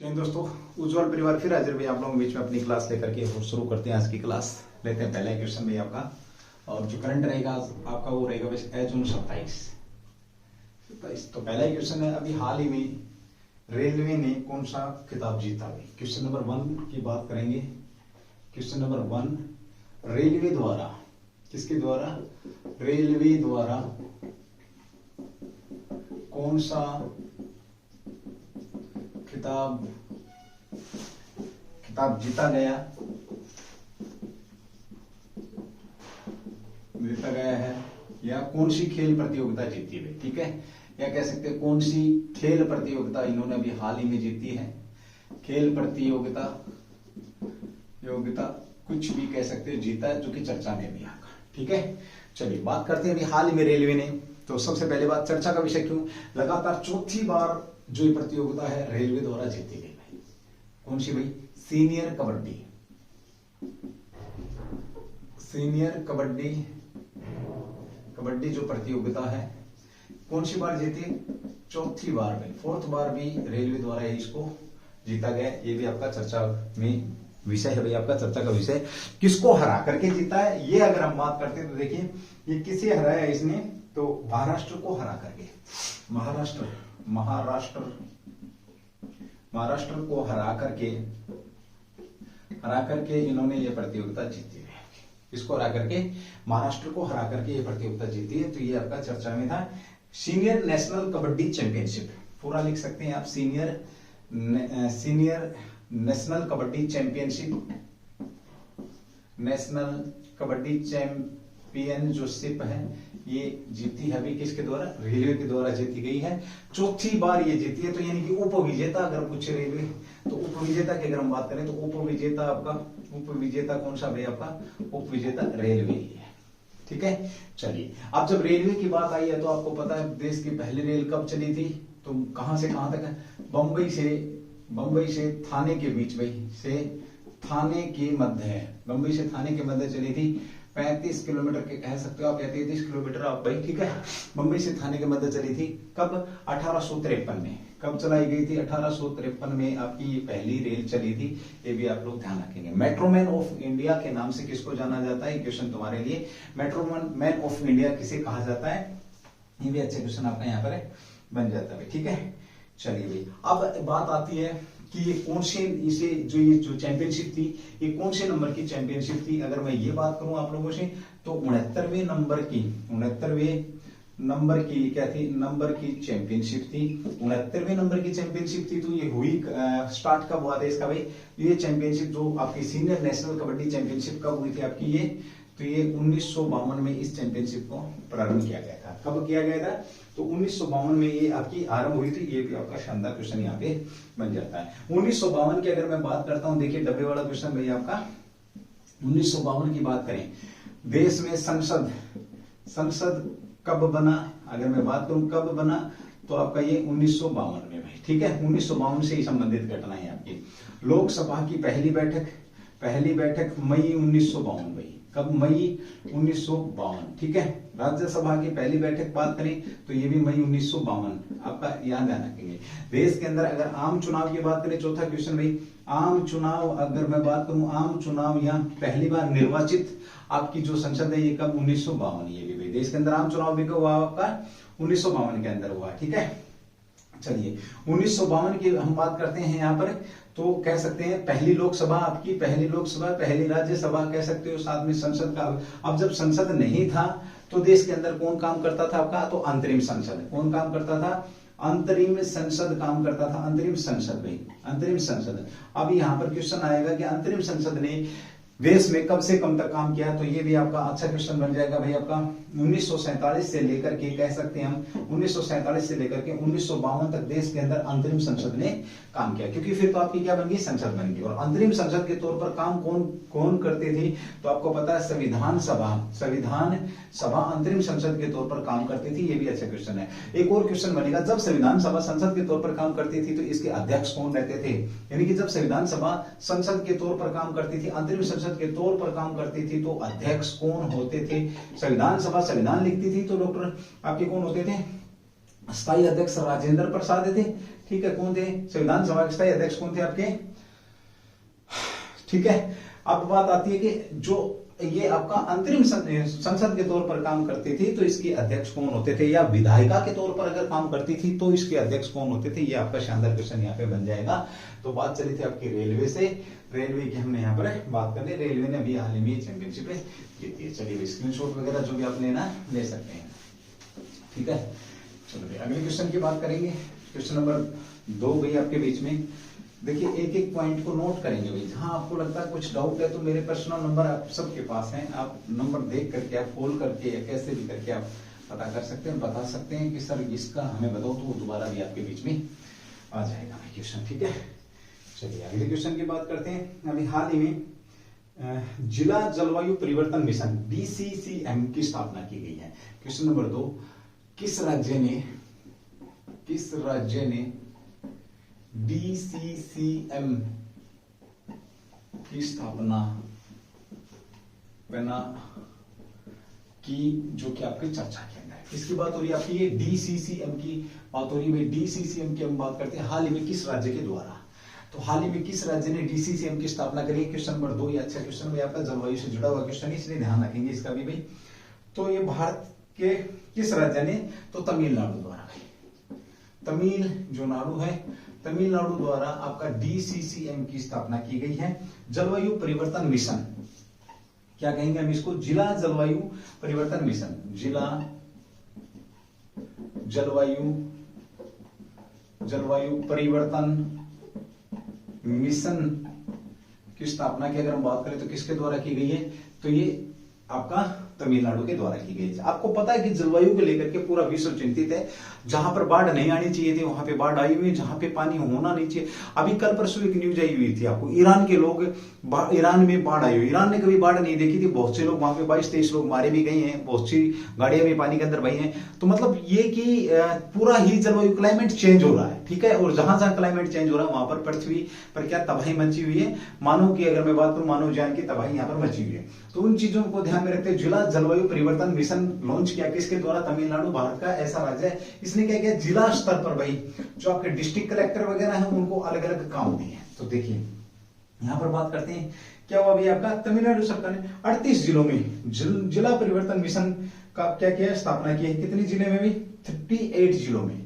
तो दोस्तों, उज्जवल परिवार फिर हाजिर भैया आप लोगों के बीच में अपनी क्लास लेकर के और शुरू करते हैं आज की क्लास। लेते हैं पहला क्वेश्चन भैया आपका, और जो करंट रहेगा आपका वो रहेगा बस जून 27। तो पहला क्वेश्चन है, अभी हाल ही में रेलवे ने कौन सा खिताब जीता? क्वेश्चन नंबर 1 की बात करेंगे। क्वेश्चन नंबर 1, रेलवे द्वारा, किसके द्वारा? रेलवे द्वारा कौन सा खिताब जीता गया है, या कौन सी खेल प्रतियोगिता जीती है? ठीक है, या कह सकते हैं कौन सी खेल प्रतियोगिता इन्होंने अभी हाल ही में जीती है। खेल प्रतियोगिता कुछ भी कह सकते हैं जीता है, जो कि चर्चा में भी आएगा। ठीक है, चलिए बात करते हैं अभी हाल ही में रेलवे ने। तो सबसे पहले बात, चर्चा का विषय क्यों? लगातार चौथी बार जो ये प्रतियोगिता है रेलवे द्वारा जीती गई भाई। कौन सी भाई? सीनियर कबड्डी जो प्रतियोगिता है, कौन सी बार जीती? चौथी बार में, 4th बार भी रेलवे द्वारा इसको जीता गया। ये भी आपका चर्चा में विषय है भाई, आपका चर्चा का विषय। किसको हरा करके जीता है, ये अगर हम बात करते हैं तो देखिए ये किसे हराया इसने? तो महाराष्ट्र को हरा करके, महाराष्ट्र को हरा करके इन्होंने ये प्रतियोगिता जीती है। इसको हरा करके, महाराष्ट्र को हरा करके ये प्रतियोगिता जीती है। तो ये आपका चर्चा में था। सीनियर नेशनल कबड्डी चैंपियनशिप, पूरा लिख सकते हैं आप, senior national kabaddi championship. National kabaddi champion जो शिप है ये जीती है अभी किसके द्वारा? रेलवे के द्वारा जीती गई है। चौथी बार ये जीती है। तो यानी कि उपविजेता अगर पूछे रेलवे, तो उपविजेता की अगर हम बात करें तो उपविजेता कौन सा भाई? आपका उपविजेता रेलवे ही है। ठीक है, चलिए अब जब रेलवे की बात आई है तो आपको पता है देश की पहली रेल कब चली थी? तो कहां से कहां तक है? बंबई से थाने के बीच भाई, से थाने के मध्य है। बंबई से थाने के मध्य चली थी। 35 किलोमीटर के कह सकते हो आप, या 33 किलोमीटर आप भाई। ठीक है, बंबई से थाने के मध्य चली थी। कब? 1853 में। कब चलाई गई थी? 1853 में आपकी ये पहली रेल चली थी। ये भी आप लोग ध्यान रखेंगे। मेट्रोमैन ऑफ इंडिया के नाम से किसको जाना जाता है? क्वेश्चन तुम्हारे लिए, मेट्रोमैन ऑफ इंडिया किसे कहा जाता है? ये भी अच्छा क्वेश्चन आपका यहाँ पर बन जाता है। ठीक है, चलिए भाई अब बात आती है कि ये कौन से, इसे जो चैंपियनशिप थी ये कौन से नंबर की चैंपियनशिप थी? अगर मैं ये बात करूं आप लोगों से तो 69वें नंबर की क्या थी? नंबर की चैंपियनशिप थी। 69वें नंबर की चैंपियनशिप थी। तो ये हुई स्टार्ट कब हुआ था इसका भाई? ये चैंपियनशिप जो आपकी सीनियर नेशनल कबड्डी चैंपियनशिप कब हुई थी आपकी ये? तो ये 1952 में इस चैंपियनशिप को प्रारंभ किया गया था। कब किया गया था? तो 1952 में ये आपकी आरंभ हुई थी। ये भी आपका शानदार क्वेश्चन यहाँ पे बन जाता है। 1952 की अगर मैं बात करता हूं, देखिए डब्बे वाला क्वेश्चन भैया आपका। 1952 की बात करें, देश में संसद कब बना? अगर मैं बात करूं कब बना, तो आपका ये 1952 में भाई। ठीक है, 1952 से ही संबंधित घटना है आपकी। लोकसभा की पहली बैठक मई 1952 भाई। कब? मई 1952। ठीक है, राज्यसभा की पहली बैठक बात करें तो ये भी मई 1952 आपका याद रखेंगे। देश के अंदर अगर आम चुनाव की बात करें, चौथा क्वेश्चन भाई, आम चुनाव अगर मैं बात करूं, आम चुनाव या पहली बार निर्वाचित आपकी जो संसद है ये कब? 1952। ये भी भाई देश के अंदर आम चुनाव भी कब हुआ आपका? 1952 के अंदर हुआ। ठीक है, चलिए 1952 की हम बात करते हैं यहाँ पर, तो कह सकते हैं पहली लोकसभा, पहली राज्यसभा कह सकते हो, साथ में संसद का। अब जब संसद नहीं था तो देश के अंदर कौन काम करता था आपका? तो अंतरिम संसद। कौन काम करता था? अंतरिम संसद काम करता था। अंतरिम संसद। अब यहाँ पर क्वेश्चन आएगा कि अंतरिम संसद ने देश में कब से कब तक काम किया? तो ये भी आपका अच्छा क्वेश्चन बन जाएगा भाई आपका। 1947 से लेकर के कह सकते हैं हम, 1947 से लेकर के 1952 तक देश के अंदर अंतरिम संसद ने काम किया। क्योंकि फिर तो आपकी क्या बन गई? संसद बन गई। और अंतरिम संसद के तौर पर काम कौन करते थे? तो आपको पता है संविधान सभा अंतरिम संसद के तौर पर काम करती थी। ये भी अच्छा क्वेश्चन है। एक और क्वेश्चन बनेगा, जब संविधान सभा संसद के तौर पर काम करती थी तो इसके अध्यक्ष कौन रहते थे? यानी कि जब संविधान सभा संसद के तौर पर काम करती थी, अंतरिम संसद के तौर पर काम करती थी, तो अध्यक्ष कौन होते थे? संविधान सभा संविधान लिखती थी तो डॉक्टर आपके कौन होते थे? स्थायी अध्यक्ष राजेंद्र प्रसाद थे, ठीक है। कौन थे? संविधान सभा के स्थायी अध्यक्ष कौन थे आपके? ठीक है। अब बात आती है कि जो ये आपका अंतरिम संसद के तौर पर काम करती थी तो इसके अध्यक्ष कौन होते थे, या विधायिका के तौर पर अगर काम करती थी तो इसके अध्यक्ष कौन होते थे, ये आपका शानदार क्वेश्चन यहाँ पे बन जाएगा। तो बात चली थी आपकी रेलवे से, रेलवे की हमने यहाँ पर बात कर ली। रेलवे ने अभी हाल ही में चैंपियनशिप जीती है। चलिए स्क्रीनशॉट वगैरह जो भी आप लेना ले सकते हैं, ठीक है। चलो अगले क्वेश्चन की बात करेंगे। क्वेश्चन नंबर 2 भाई आपके बीच में देखिए, एक एक पॉइंट को नोट करेंगे भाई। जहां आपको लगता है कुछ डाउट है तो मेरे पर्सनल नंबर आप सबके पास हैं, आप नंबर देख करके आप कॉल करके या कैसे भी करके आप पता कर सकते हैं, बता सकते हैं कि सर इसका हमें बताओ, तो वो दोबारा भी आपके बीच में आ जाएगा भाई क्वेश्चन, ठीक है। चलिए अगले क्वेश्चन की बात करते हैं। अभी हाल ही में जिला जलवायु परिवर्तन मिशन BCCM की स्थापना की गई है। क्वेश्चन नंबर 2, किस राज्य ने BCCM की स्थापना की, जो कि आपकी चर्चा के अंदर है। किसकी बात हो रही है आपकी? ये DCCM की बात हो रही है। DCCM की हम बात करते हैं हाल ही में किस राज्य के द्वारा। तो हाल ही में किस राज्य ने DCCM की स्थापना करी? क्वेश्चन नंबर 2 ये अच्छा क्वेश्चन है आपका, जलवायु से जुड़ा हुआ क्वेश्चन है, इसलिए ध्यान रखेंगे इसका भी भाई। तो ये भारत के किस राज्य ने? तो तमिलनाडु द्वारा भाई, तमिल जो नाडु है, तमिलनाडु द्वारा आपका DCCM की स्थापना की गई है। जलवायु परिवर्तन मिशन, क्या कहेंगे हम इसको? जिला जलवायु परिवर्तन मिशन। जिला जलवायु परिवर्तन मिशन की स्थापना की अगर हम बात करें तो किसके द्वारा की गई है? तो ये आपका तमिलनाडु के द्वारा की गई है। आपको पता है कि जलवायु को लेकर के पूरा विश्व चिंतित है। जहां पर बाढ़ नहीं आनी चाहिए थी वहां पे बाढ़ आई हुई है, जहां पे पानी होना नहीं चाहिए। अभी कल परसों एक न्यूज आई हुई थी आपको, ईरान के लोग, ईरान में बाढ़ आई हुई, ईरान ने कभी बाढ़ नहीं देखी थी, बहुत से लोग वहां पे 22-23 लोग मारे भी गए हैं, बहुत सी गाड़ियां भी पानी के अंदर बही हैं। तो मतलब ये कि पूरा ही जलवायु क्लाइमेट चेंज हो रहा है, ठीक है। और जहां जहां क्लाइमेट चेंज हो रहा है वहां पर पृथ्वी पर क्या तबाही मची हुई है, मानव की अगर मैं बात करूं, मानव जान की तबाही यहाँ पर मची हुई है। तो उन चीजों को ध्यान में रखते हुए जिला जलवायु परिवर्तन मिशन लॉन्च किया। किसके द्वारा? तमिलनाडु भारत का ऐसा राज्य है। इसने क्या किया? जिला स्तर पर भाई जो आपके डिस्ट्रिक्ट कलेक्टर वगैरह हैं उनको अलग अलग काम दिए हैं। तो देखिए यहां पर बात करते हैं, क्या हुआ भाई आपका? तमिलनाडु सरकार ने 38 जिलों में जिला परिवर्तन मिशन का क्या किया? स्थापना की है। कितने जिले में भाई? 38 जिलों में,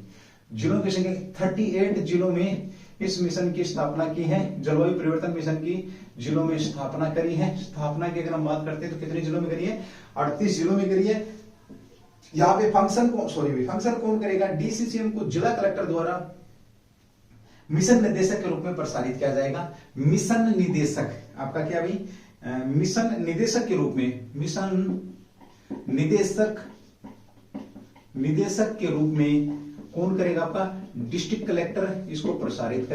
जिलों की संख्या 38 जिलों में इस मिशन की स्थापना की है। जलवायु परिवर्तन मिशन की जिलों में स्थापना करी है। स्थापना की अगर हम बात करते हैं तो कितने जिलों में करी है? 38 जिलों में करी है। यहाँ पे फंक्शन कौन करेगा? DCCM को जिला कलेक्टर द्वारा मिशन निदेशक के रूप में प्रसारित किया जाएगा। मिशन निदेशक आपका क्या भाई? मिशन निदेशक के रूप में, मिशन निदेशक के रूप में कौन करेगा? आपका डिस्ट्रिक्ट कलेक्टर इसको प्रसारित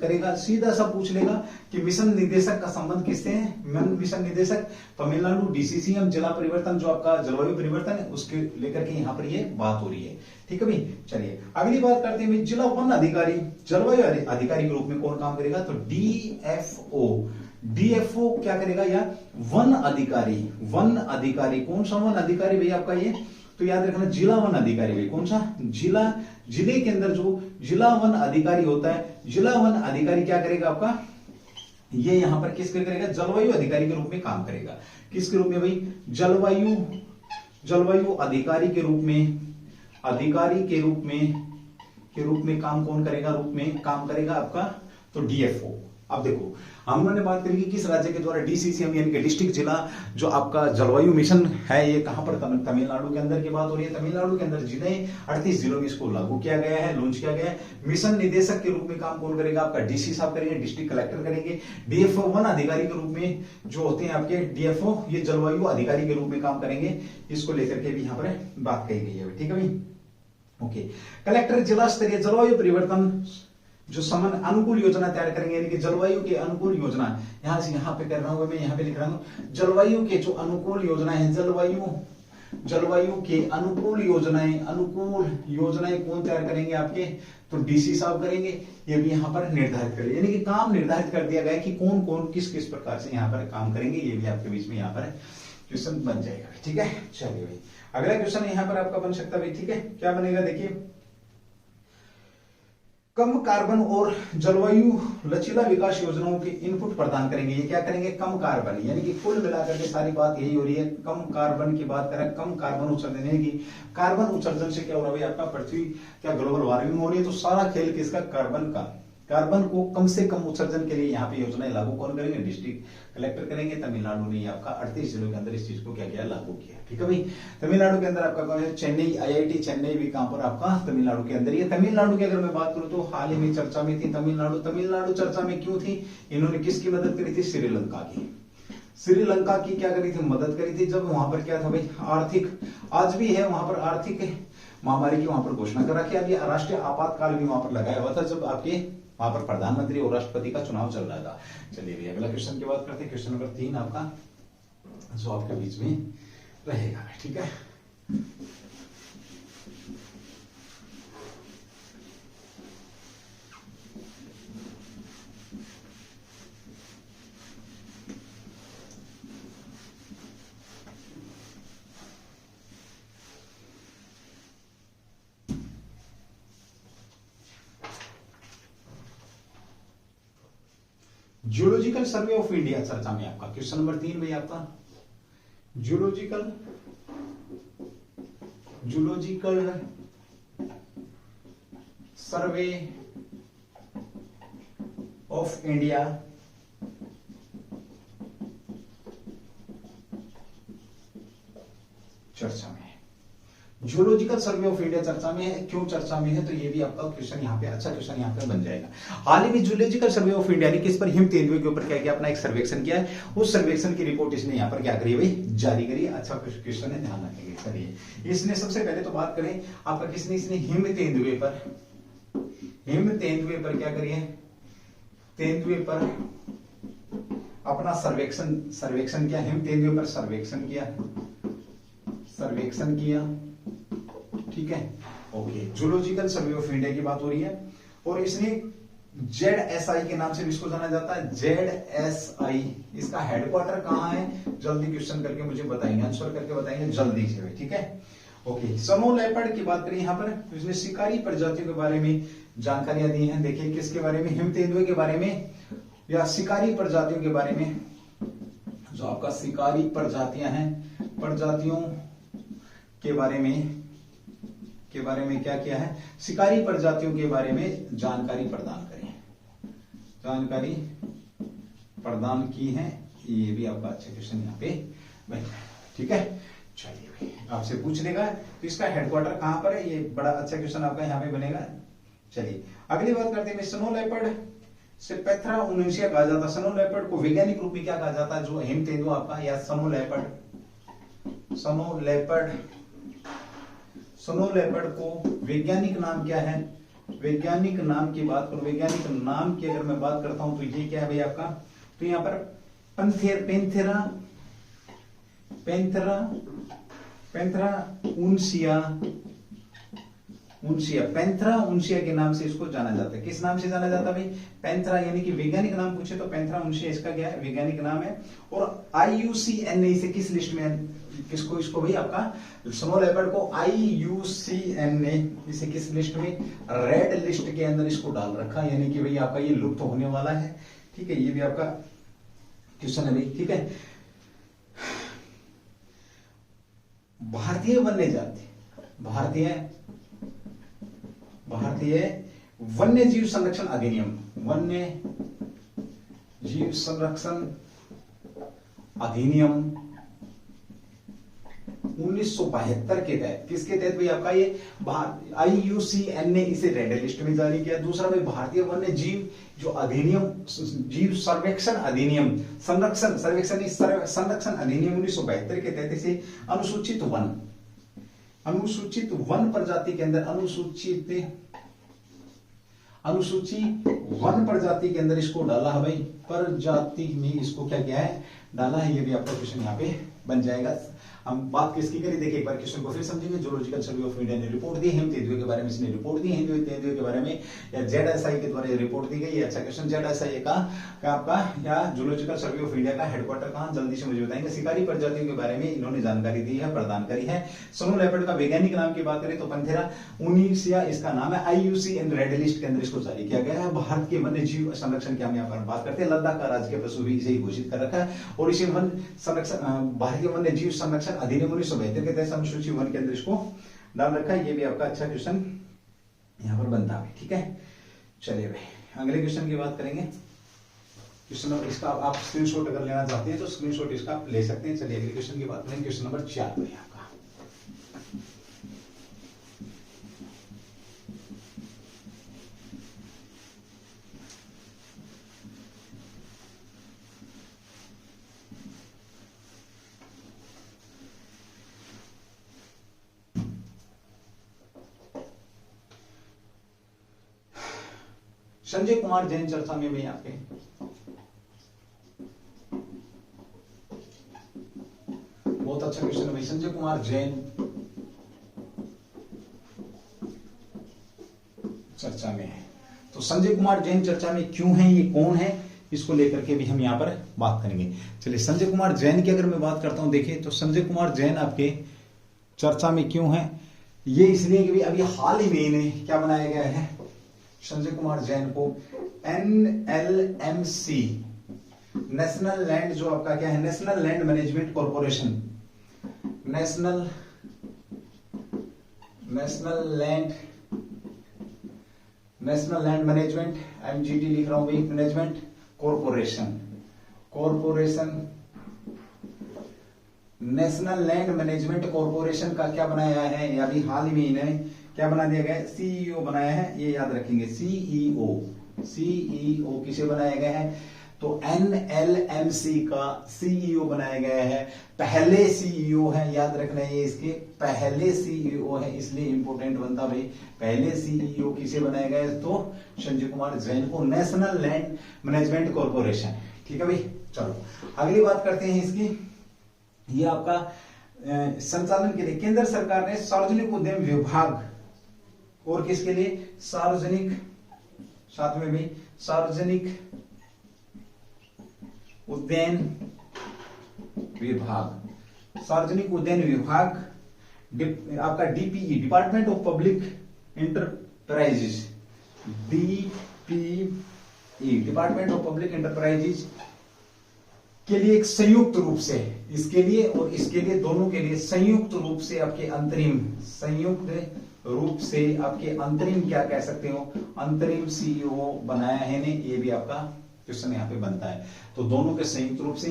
करेगा। सीधा सा पूछ लेगा कि मिशन निदेशक का संबंध किससे है? मिशन निदेशक तमिलनाडु, DCCM जिला परिवर्तन जो आपका जलवायु परिवर्तन है उसके लेकर के यहाँ पर ये बात हो रही है, ठीक है भाई। चलिए अगली बात करते हैं, जिला वन अधिकारी, जलवायु अधिकारी के रूप में कौन काम करेगा? तो DFO क्या करेगा? या वन अधिकारी। कौन सा वन अधिकारी भाई आपका? ये तो याद रखना जिला वन अधिकारी भाई। कौन सा? जिले के अंदर जो जिला वन अधिकारी होता है, जिला वन अधिकारी क्या करेगा आपका? ये यहां पर किसके करेगा? जलवायु अधिकारी के रूप में काम करेगा। किसके रूप में भाई? जलवायु अधिकारी के रूप में काम कौन करेगा? काम करेगा आपका तो DFO। अब देखो हमने बात करी कि किस राज्य के द्वारा DCCM यानी कि डिस्ट्रिक्ट जिला जो आपका जलवायु मिशन है ये कहां पर? तमिलनाडु के अंदर की बात हो रही है। तमिलनाडु के अंदर 38 जिलों में इसको लागू किया गया है, लॉन्च किया गया है। मिशन निदेशक के रूप में काम कौन करेगा? आपका DC साहब करेंगे, डिस्ट्रिक्ट कलेक्टर करेंगे। DFO वन अधिकारी के रूप में जो होते हैं आपके DFO, ये जलवायु अधिकारी के रूप में काम करेंगे। इसको लेकर के भी यहाँ पर बात कही गई है, ठीक है भाई। ओके, कलेक्टर जिला स्तरीय जलवायु परिवर्तन जो समन अनुकूल योजना तैयार करेंगे, यानी कि जलवायु के अनुकूल योजना, यहां से यहां पे कर रहा हूं मैं, यहां पे लिख रहा हूं जलवायु के जो अनुकूल योजना है, जलवायु के अनुकूल योजनाएं कौन तैयार करेंगे आपके? तो DC साहब करेंगे। ये भी यहाँ पर निर्धारित करेंगे, यानी कि काम निर्धारित कर दिया गया कि कौन कौन किस किस प्रकार से यहाँ पर काम करेंगे। ये भी आपके बीच में यहाँ पर क्वेश्चन बन जाएगा, ठीक है। चलिए भाई अगला क्वेश्चन यहां पर आपका बन सकता है, ठीक है, क्या बनेगा देखिए, कम कार्बन और जलवायु लचीला विकास योजनाओं के इनपुट प्रदान करेंगे। ये क्या करेंगे, कम कार्बन, यानी कि कुल मिलाकर के सारी बात यही हो रही है, कम कार्बन की बात करें, कम कार्बन उत्सर्जन, यानी कि कार्बन उत्सर्जन से क्या हो रहा है भाई, आपका पृथ्वी क्या ग्लोबल वार्मिंग हो रही है, तो सारा खेल किसका, कार्बन का। कार्बन को कम से कम उत्सर्जन के लिए यहाँ पे योजनाएं लागू कौन करेंगे, डिस्ट्रिक्ट कलेक्टर करेंगे। तमिलनाडु ने आपका 38 जिलों के अंदर इस चीज को क्या किया, लागू किया, ठीक है भाई। तमिलनाडु के अंदर आपका कौन है, चेन्नई, IIT चेन्नई भी कहां पर आपका, तमिलनाडु के अंदर। ये तमिलनाडु की अगर मैं बात करूं तो हाल ही में चर्चा में थी तमिलनाडु। तमिलनाडु चर्चा में क्यों थी, इन्होंने किसकी मदद करी थी, श्रीलंका की। श्रीलंका की क्या करी थी, मदद करी थी, जब वहां पर क्या था भाई, आर्थिक, आज भी है वहां पर आर्थिक महामारी की वहां पर घोषणा कर रखी है। अभी राष्ट्रीय आपातकाल भी वहां पर लगाया हुआ था जब आपके वहां पर प्रधानमंत्री और राष्ट्रपति का चुनाव चल रहा था। चलिए भैया अगला क्वेश्चन की बात करते हैं, क्वेश्चन नंबर 3 आपका जो आपके बीच में रहेगा, ठीक है। जियोलॉजिकल सर्वे ऑफ इंडिया चर्चा में आपका क्वेश्चन नंबर 3 में आपका जियोलॉजिकल सर्वे ऑफ इंडिया चर्चा में है। जियोलॉजिकल सर्वे ऑफ इंडिया चर्चा में है, क्यों चर्चा में है, तो ये भी आपका क्वेश्चन यहाँ पे, अच्छा क्वेश्चन यहाँ पे बन जाएगा। हाल ही में जियोलॉजिकल सर्वे ऑफ इंडिया ने किस पर, हिम तेंदुए के ऊपर क्या किया, अपना एक सर्वेक्षण किया है। उस सर्वेक्षण की रिपोर्ट इसने यहाँ पर क्या करी भाई, जारी करी। अच्छा क्वेश्चन है, ध्यान रखेंगे। चलिए इसने सबसे पहले तो बात करें आपका, किसने, इसने हिम तेंदुए पर क्या करी है, तेंदुए पर अपना सर्वेक्षण किया, हिम तेंदुए पर सर्वेक्षण किया, ठीक है, okay. Zoological survey of India की बात हो रही है, और इसने ZSI के नाम से इसको जाना जाता है, ZSI। इसका हेडक्वार्टर कहां है, जल्दी क्वेश्चन करके मुझे बताएंगे, आंसर करके बताएंगे जल्दी से, ठीक है, ओके। स्नो लेपर्ड की बात करें यहाँ पर, तो इसने शिकारी प्रजातियों के बारे में जानकारियां दी हैं। देखिए किसके बारे में, हिम तेंदुए के बारे में या शिकारी प्रजातियों के बारे में। जो आपका शिकारी प्रजातियां हैं, प्रजातियों के बारे में क्या किया है, शिकारी प्रजातियों के बारे में जानकारी प्रदान की है। ये भी आपका अच्छा क्वेश्चन यहाँ पे बन, ठीक है। चलिए आपसे पूछ लेगा तो इसका हेडक्वार्टर कहां पर है, ये बड़ा अच्छा क्वेश्चन आपका यहाँ पे बनेगा। चलिए अगली बात करते हैं, स्नो लेपर्ड से पैथरा उनसिया कहा जाता है। स्नो लेपर्ड को वैज्ञानिक रूप में क्या कहा जाता है, जो हिम तेंदुआ आपका, या स्नो लेपर्ड को वैज्ञानिक नाम क्या है, वैज्ञानिक नाम की बात करूं, वैज्ञानिक नाम की अगर मैं बात करता हूं तो ये क्या है भाई आपका, तो यहां पर पैंथेरा उनसिया के नाम से इसको जाना जाता है। किस नाम से जाना जाता है भाई, पैंथेरा, यानी कि वैज्ञानिक नाम पूछे तो पैंथेरा उनसिया इसका क्या है, वैज्ञानिक नाम है। और IUCN ने इसे किस लिस्ट में, इसको भाई आपका स्नो लेपर्ड को IUCN ने इसे किस लिस्ट में, रेड लिस्ट के अंदर इसको डाल रखा, यानी कि भाई आपका ये लुप्त होने वाला है, ठीक है। ये भी आपका क्वेश्चन है भाई, ठीक है। भारतीय वन्य जीव संरक्षण अधिनियम, वन्य जीव संरक्षण अधिनियम 1972 के तहत, किसके तहत भाई आपका ये IUCN ने इसे रेड लिस्ट में जारी किया। दूसरा भाई भारतीय वन्य जीव जो अधिनियम, जीव सर्वेक्षण अधिनियम, संरक्षण अधिनियम 1972 के तहत इसे अनुसूचित वन प्रजाति के अंदर, अनुसूची वन प्रजाति के अंदर इसको डाला है भाई, प्रजाति में इसको क्या किया है, डाला है। ये भी आपका क्वेश्चन यहाँ पे बन जाएगा। हम बात किसकी करें, देखिए एक बार क्वेश्चन को फिर समझेंगे। जूलॉजिकल सर्वे ऑफ इंडिया ने रिपोर्ट दी, हेम तेंदुए के बारे में इसने रिपोर्ट दी, हेम तेंदुए के बारे में या ZSI के द्वारा रिपोर्ट दी गई। अच्छा क्वेश्चन, ZSI का आपका या जूलॉजिकल सर्वे ऑफ इंडिया का हेडक्वार्टर कहां, जल्दी से मुझे बताएंगे। शिकारी प्रजातियों के बारे में इन्होंने जानकारी दी है, प्रदान करी है। स्नो लेपर्ड का वैज्ञानिक नाम की बात करें तो पंथेरा उनिसिया इसका नाम है। IUCN रेड लिस्ट के अंदर इसको जारी किया गया है। भारत के वन्य जीव संरक्षण की हम यहाँ पर बात करते हैं। लद्दाख का राजकीय पशु भी इसे घोषित कर रखा है और इसे वन संरक्षण भारतीय वन्य जीव संरक्षण अधिनियम 1972 के तहत अनुसूची वन के अंदर इसको डाल रखा है। ये भी आपका अच्छा क्वेश्चन यहाँ पर बनता है, ठीक है। चलिए भाई अगले क्वेश्चन की बात करेंगे। क्वेश्चन इसका आप स्क्रीनशॉट अगर लेना चाहते हैं तो स्क्रीनशॉट इसका आप ले सकते हैं। चलिए अगले क्वेश्चन की बात करेंगे। क्वेश्चन नंबर 4 में आपका संजय कुमार जैन चर्चा में भी आपके बहुत अच्छा क्वेश्चन है भाई। संजय कुमार जैन चर्चा में है, तो संजय कुमार जैन चर्चा में क्यों है, ये कौन है, इसको लेकर के भी हम यहां पर बात करेंगे। चलिए संजय कुमार जैन की अगर मैं बात करता हूं, देखिए तो संजय कुमार जैन आपके चर्चा में क्यों है, ये इसलिए कि अभी हाल ही में इन्हें क्या बनाया गया है, संजय कुमार जैन को NLMC नेशनल लैंड जो आपका क्या है, national land management corporation, national land management MGT लिख रहा हूं भाई, management corporation national land management corporation का क्या बनाया है, अभी हाल ही में इन्हें क्या बना दिया गया है, CEO बनाया है। ये याद रखेंगे, CEO किसे बनाया गया है, तो NLMC का CEO बनाया गया है। पहले CEO है, याद रखना ये इसके पहले CEO है, इसलिए इंपोर्टेंट बनता भाई। पहले CEO किसे बनाया गया है, तो संजय कुमार जैन को, नेशनल लैंड मैनेजमेंट कॉर्पोरेशन, ठीक है भाई। चलो अगली बात करते हैं इसकी। ये आपका संचालन के लिए केंद्र सरकार ने सार्वजनिक उद्यम विभाग और किसके लिए, सार्वजनिक, साथ में भी सार्वजनिक उद्यान विभाग, सार्वजनिक उद्यान विभाग आपका DPE department of public enterprises, DPE department of public enterprises के लिए एक संयुक्त रूप से, इसके लिए और इसके लिए, दोनों के लिए संयुक्त रूप से आपके अंतरिम क्या कह सकते हो, अंतरिम CEO बनाया है ने, ये भी आपका क्वेश्चन यहाँ पे बनता है। तो दोनों के संयुक्त रूप से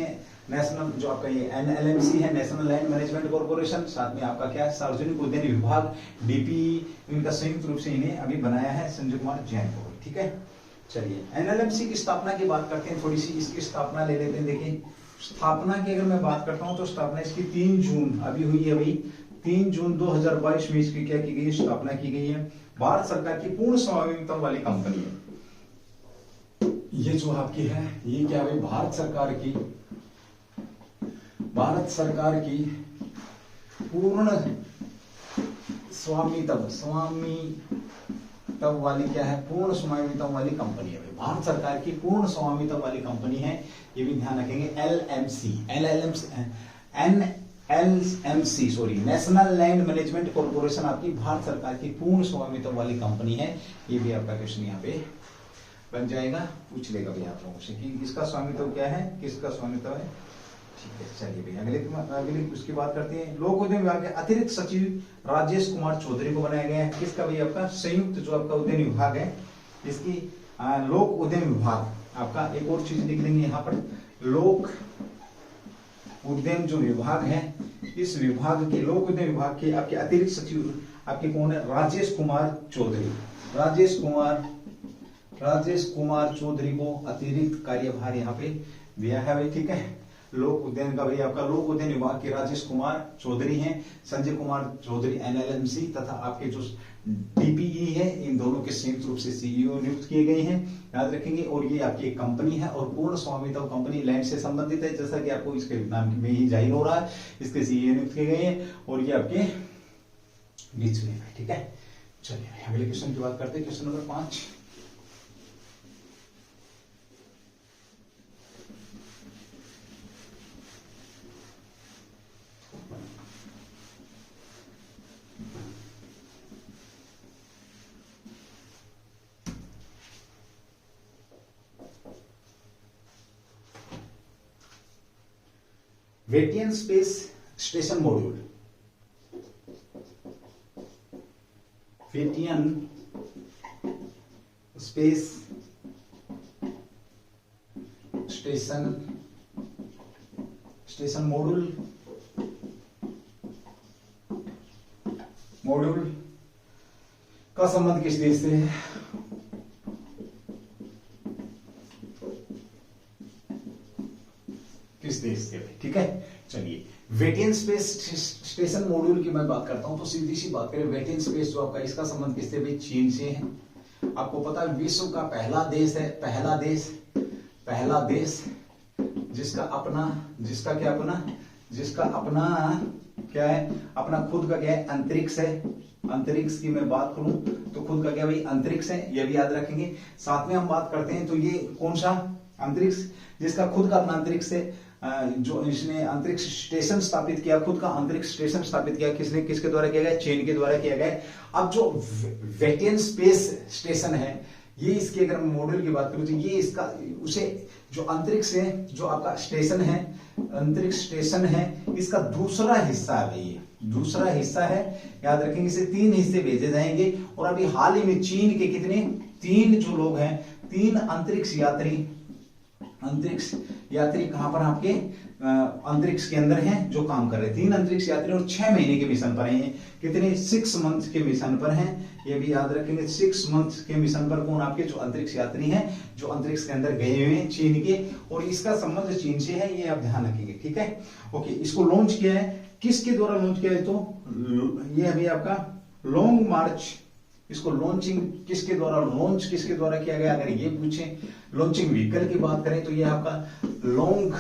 नेशनल जो आपका ये NLMC है, नेशनल लैंड मैनेजमेंट कॉर्पोरेशन, साथ में आपका क्या है, सार्वजनिक उद्यान विभाग DPE, इनका संयुक्त रूप से इन्हें अभी बनाया है संजय कुमार जैन को, ठीक है। चलिए NLMC की स्थापना की बात करते हैं, थोड़ी सी इसकी स्थापना ले लेते हैं। देखिए स्थापना की अगर मैं बात करता हूं तो स्थापना इसकी 3 जून अभी हुई है भाई, 3 जून 2022 में इसकी क्या की गई, स्थापना की गई है। भारत सरकार की पूर्ण स्वामित्व वाली कंपनी है ये जो आपकी है, ये क्या है, भारत सरकार की पूर्ण स्वामित्व वाली क्या है, पूर्ण स्वामित्व वाली कंपनी है। भारत सरकार की पूर्ण स्वामित्व वाली कंपनी है, ये भी ध्यान रखेंगे। NLMC sorry, national land management corporation आपकी भारत सरकार की पूर्ण स्वामित्व वाली कंपनी है। ये भी आपका क्वेश्चन यहाँ पे बन जाएगा, पूछ लेगा भाई आप लोगों से कि इसका स्वामित्व क्या है, किसका स्वामित्व है, ठीक है। चलिए भाई अगली उसकी बात करते हैं। लोक उद्यम विभाग के अतिरिक्त सचिव राजेश कुमार चौधरी को बनाया गया है। किसका भाई, आपका संयुक्त जो आपका उद्यम विभाग है, इसकी लोक उद्यम विभाग आपका, एक और चीज लिख लेंगे यहाँ पर, लोक उद्यम जो विभाग है, इस विभाग के लोक उद्यम विभाग के आपके अतिरिक्त सचिव आपके कौन है, राजेश कुमार चौधरी। राजेश कुमार चौधरी को अतिरिक्त कार्यभार यहाँ पे दिया है भाई, ठीक है। लोक उद्यान का भाई आपका लोक उद्यान विभाग के राजेश कुमार चौधरी हैं, संजय कुमार चौधरी एनएलएमसी तथा आपके जो डीपीई है इन दोनों के संयुक्त रूप से सीईओ नियुक्त किए गए हैं, याद रखेंगे। और ये आपकी एक कंपनी है और पूर्ण स्वामित्व कंपनी लैंड से संबंधित है, जैसा कि आपको इसके नाम में ही जाहिर हो रहा है। इसके सीईओ नियुक्त किए गए हैं और ये आपके बीच में है, ठीक है। चलिए अगले क्वेश्चन की बात करते हैं, क्वेश्चन नंबर 5। वेटियन स्पेस स्टेशन मॉड्यूल, वेटियन स्पेस स्टेशन मॉड्यूल का संबंध किस देश से है? किस देश से, ठीक है। चलिए वेटियन स्पेस स्टेशन मॉड्यूल की मैं बात करता हूं तो सीधी सी बात करें, वेटियन स्पेस जो आपका इसका संबंध किससे भाई? चीन से है। आपको पता है विश्व का पहला देश है, पहला देश जिसका अपना क्या है, अपना खुद का क्या है? अंतरिक्ष है। अंतरिक्ष की मैं बात करूं तो खुद का क्या भाई? अंतरिक्ष है, ये भी याद रखेंगे। साथ में हम बात करते हैं तो ये कौन सा अंतरिक्ष? जिसका खुद का अपना अंतरिक्ष है, जो इसने अंतरिक्ष स्टेशन स्थापित किया, खुद का अंतरिक्ष स्टेशन स्थापित किया, किसके द्वारा किया गया? चीन के द्वारा किया गया। अब जो वेटियन स्पेस स्टेशन है, ये इसके अगर मॉड्यूल की बात करूं तो ये इसका उसे जो अंतरिक्ष है, जो आपका स्टेशन है, अंतरिक्ष स्टेशन है, इसका दूसरा हिस्सा है भाई, दूसरा हिस्सा है, याद रखेंगे। इसे 3 हिस्से भेजे जाएंगे और अभी हाल ही में चीन के कितने 3 जो लोग हैं, 3 अंतरिक्ष यात्री कहां पर? आपके अंतरिक्ष के अंदर हैं जो काम कर रहे हैं। 3 अंतरिक्ष यात्री और 6 महीने के मिशन पर हैं। कितने? 6 मंथ के मिशन पर हैं, ये भी याद रखेंगे। 6 मंथ के मिशन पर कौन? आपके जो अंतरिक्ष यात्री हैं, जो अंतरिक्ष के अंदर गए हुए हैं चीन के, और इसका संबंध चीन से है, ये आप ध्यान रखेंगे, ठीक है। ओके, इसको लॉन्च किया है, किसके द्वारा लॉन्च किया है? तो ये अभी आपका लॉन्ग मार्च, इसको लॉन्चिंग किसके द्वारा किया गया? अगर ये पूछे लॉन्चिंग व्हीकल की बात करें तो ये आपका लोनग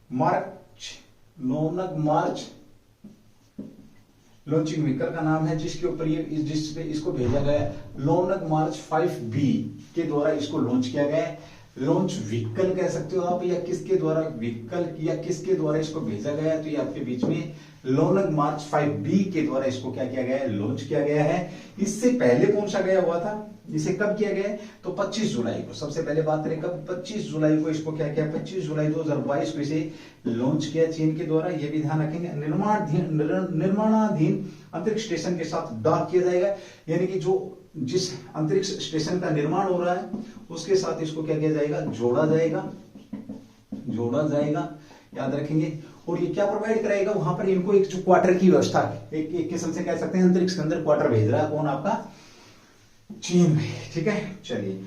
मार्च लॉन्चिंग व्हीकल का नाम है, जिसके ऊपर जिसपे इसको भेजा गया है। लोनग मार्च 5B के द्वारा इसको लॉन्च किया गया है। लॉन्च व्हीकल कह सकते हो आप, या किसके द्वारा व्हीकल या किसके द्वारा इसको भेजा गया है? तो ये आपके बीच में लोनग मार्च 5B के द्वारा इसको क्या किया गया है? लॉन्च किया गया है। इससे पहले कौन सा गया हुआ था? इसे कब किया गया है? तो 25 जुलाई को। सबसे पहले बात करें कब? 25 जुलाई को इसको क्या किया? 25 जुलाई 2022 को इसे लॉन्च किया चीन के द्वारा, ये भी ध्यान रखेंगे। निर्माणाधीन अंतरिक्ष स्टेशन के साथ डॉक किया जाएगा, यानी कि जिस अंतरिक्ष स्टेशन का निर्माण हो रहा है उसके साथ इसको क्या किया जाएगा? जोड़ा जाएगा, याद रखेंगे। और ये क्या प्रोवाइड कराएगा? वहां पर इनको एक जो क्वार्टर की व्यवस्था, एक किस्म से कह सकते हैं अंतरिक्ष के अंदर क्वार्टर भेज रहा है। कौन? आपका चीन, ठीक है। चलिए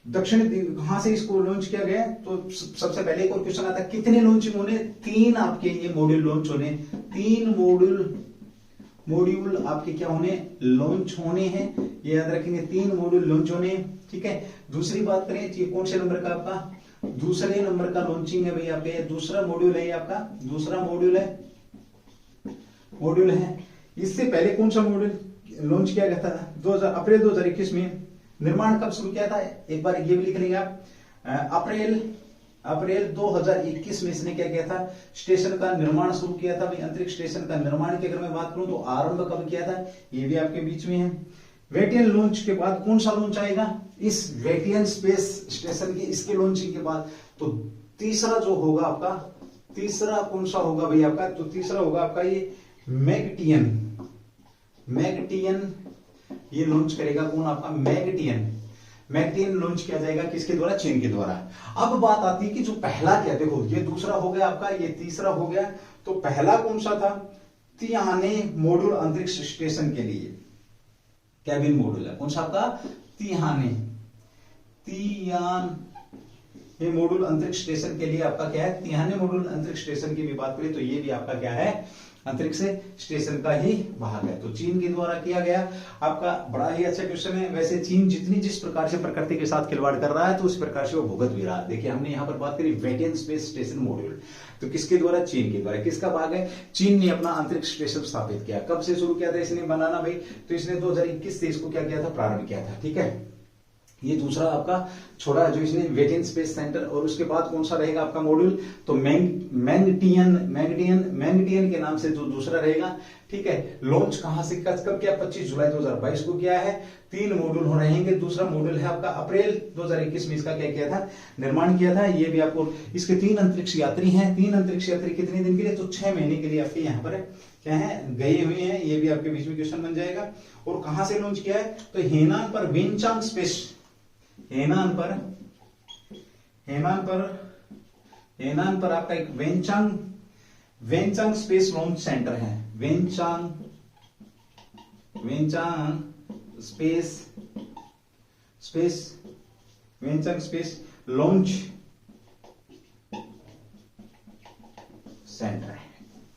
दक्षिण कहां से इसको लॉन्च किया गया? तो सबसे पहले एक और क्वेश्चन आता है, कितने लॉन्चिंग होने? 3 आपके ये मॉड्यूल लॉन्च होने, 3 मॉड्यूल आपके क्या होने? लॉन्च होने हैं, ये याद रखेंगे। 3 मॉड्यूल लॉन्च होने, ठीक है। दूसरी बात करें, ये कौन से नंबर का? आपका दूसरे नंबर का लॉन्चिंग है भाई, आपका दूसरा मॉड्यूल है, आपका दूसरा मॉड्यूल है। इससे पहले कौन सा मॉड्यूल लॉन्च किया गया था? अप्रैल 2021 में। निर्माण कब शुरू किया था? एक बार ये भी लिख लेंगे आप, अप्रैल 2021 में इसने क्या किया था? स्टेशन का निर्माण शुरू किया था भाई। अंतरिक्ष स्टेशन का निर्माण की अगर मैं बात करूं तो आरंभ कब किया था? ये भी आपके बीच में है। वेटियन लॉन्च के बाद कौन सा लॉन्च आएगा? इस वेटियन स्पेस स्टेशन की, इसके लॉन्चिंग के बाद तो तीसरा जो होगा आपका, तीसरा कौन सा होगा भाई आपका? तो तीसरा होगा आपका ये मैगटियन, ये लॉन्च करेगा कौन? आपका मैगटियन लॉन्च किया जाएगा, किसके द्वारा? चीन के द्वारा। अब बात आती है कि जो पहला क्या, देखो ये दूसरा हो गया आपका, ये तीसरा हो गया, तो पहला कौन सा था? तियाने मॉड्यूल अंतरिक्ष स्टेशन के लिए, कैबिन मॉड्यूल है। कौन सा आपका? तिहाने, तियान, ये मॉड्यूल अंतरिक्ष स्टेशन के लिए आपका क्या है? तिहाने मॉड्यूल अंतरिक्ष स्टेशन की भी बात करें तो ये भी आपका क्या है? अंतरिक्ष स्टेशन का ही भाग है। तो चीन के द्वारा किया गया आपका बड़ा ही अच्छा क्वेश्चन है। वैसे चीन जिस प्रकार से प्रकृति के साथ खिलवाड़ कर रहा है तो उस प्रकार से वो भुगत भी रहा है। देखिए हमने यहाँ पर बात करी वेटियन स्पेस स्टेशन मॉड्यूल, तो किसके द्वारा? चीन के द्वारा। किसका भाग है? चीन ने अपना अंतरिक्ष स्टेशन स्थापित किया। कब से शुरू किया था इसने बनाना भाई? तो इसने 2021 से इसको क्या किया था? प्रारंभ किया था। ठीक है, ये दूसरा आपका छोड़ा जो इसने वेटियन स्पेस सेंटर। और उसके बाद कौन सा रहेगा आपका मॉड्यूल? तो मैंगटियन के नाम से जो दूसरा रहेगा। ठीक है, लॉन्च कहां से कब किया? 25 जुलाई 2022 को किया है। 3 मॉड्यूल हो रहेंगे। दूसरा मॉड्यूल है आपका अप्रैल 2021 में इसका क्या किया था? निर्माण किया था। ये भी आपको इसके 3 अंतरिक्ष यात्री हैं। 3 अंतरिक्ष यात्री कितने दिन के लिए? तो 6 महीने के लिए आपके यहाँ पर क्या है? गए हुए हैं। ये भी आपके बीच में क्वेश्चन बन जाएगा। और कहां से लॉन्च किया है? तो हेनान पर वेनचांग स्पेस, हेनान पर आपका एक वेनचांग स्पेस लॉन्च सेंटर है। वेनचांग स्पेस लॉन्च सेंटर है।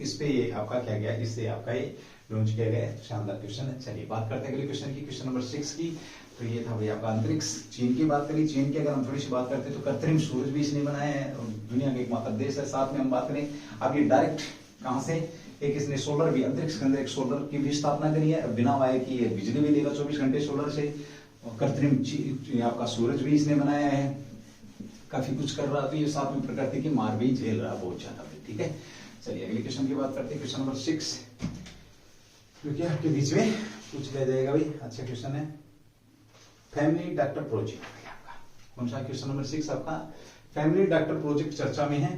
इस पे ये आपका क्या गया? इससे आपका ये लॉन्च किया गया है। शानदार क्वेश्चन है। चलिए बात करते हैं अगले क्वेश्चन की, क्वेश्चन नंबर 6 की। तो ये था भाई आपका अंतरिक्ष। चीन की बात करी। चीन की अगर हम थोड़ी सी बात करते हैं तो कृत्रिम सूरज भी इसने बनाया है और दुनिया का एकमात्र देश है। साथ में हम बात करें अब ये डायरेक्ट कहां से? एक इसने सोलर भी, अंतरिक्ष के अंदर एक सोलर की भी स्थापना करी है। बिना वायर की ये बिजली भी देगा 24 घंटे सोलर से। और कृत्रिम आपका सूरज भी इसने बनाया है। काफी कुछ कर रहा है। तो ये साथ में प्रकृति की मार भी झेल रहा है बहुत ज्यादा। ठीक है, चलिए अगले क्वेश्चन की बात करते हैं, क्वेश्चन नंबर 6, जो कि आपके बीच में पूछ लिया जाएगा भाई। अच्छा क्वेश्चन है, फैमिली डॉक्टर प्रोजेक्ट। आपका कौन सा? क्वेश्चन नंबर 6 आपका फैमिली डॉक्टर प्रोजेक्ट चर्चा में है।